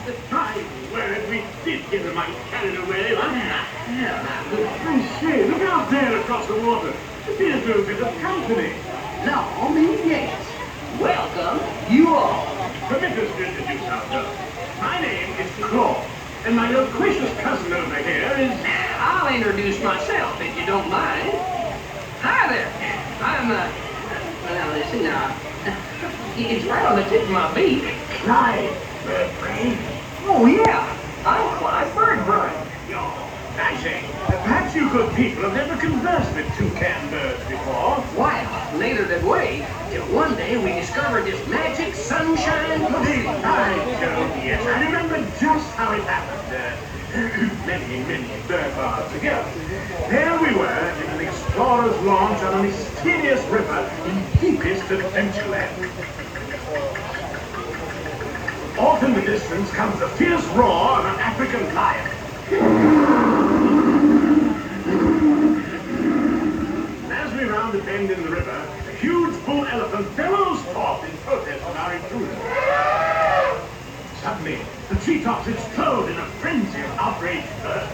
The time when we did get a mite carried away. I say, look out there across the water. Here's a bit of company. No, me, yes. Welcome, you all. Permit us to introduce ourselves. My name is Claude, and my loquacious cousin over here is... I'll introduce myself, if you don't mind. Hi there. I'm, well, let's see now. It's right on the tip of my beak. Clyde Birdbrain. Oh, yeah. I'm Clyde Birdbrain. I say, perhaps you good people have never conversed with toucan birds before. Well, neither did we, till one day we discovered this magic sunshine pavilion. Yes, I remember just how it happened. Many bird bars ago. There we were in an explorer's launch on a mysterious river in deepest adventureland. Off in the distance comes the fierce roar of an African lion. And as we round a bend in the river, a huge bull elephant bellows forth in protest of our intrusion. Suddenly, the treetops explode in a frenzy of outraged birds.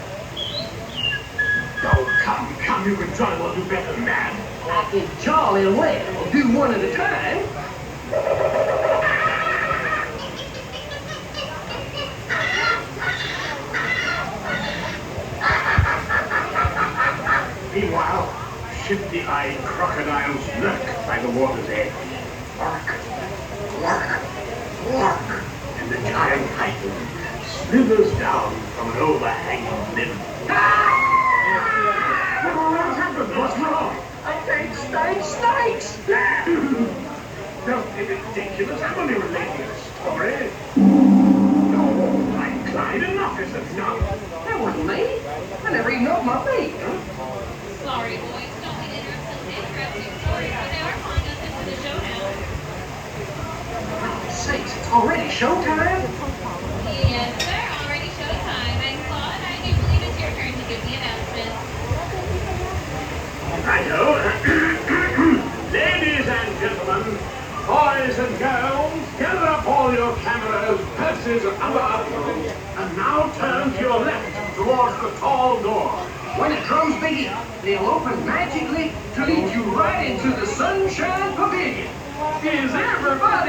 Oh, come, you can try well do better than that. I can jolly well do one at a time. Meanwhile, shifty-eyed crocodiles lurk by the water's edge. Bark, bark, bark, and the giant python slithers down from an overhanging limb. What's happened? What's wrong? I can't stand snakes. Don't be ridiculous. I'm only relating a story. Oh, my Clyde, enough is enough. That wasn't me. I never even opened my beak. Sorry, boys. Don't mean to interrupt such an interesting story, but they are calling us into the show now. Oh, sakes, it's already showtime? Yes, sir. Already showtime. And Claude, I do believe it's your turn to give the announcement. Righto. Ladies and gentlemen, boys and girls, gather up all your cameras, purses, and other articles, and now turn to your left towards the tall door. When the drums begin, they'll open magically to lead you right into the Sunshine Pavilion. Is everybody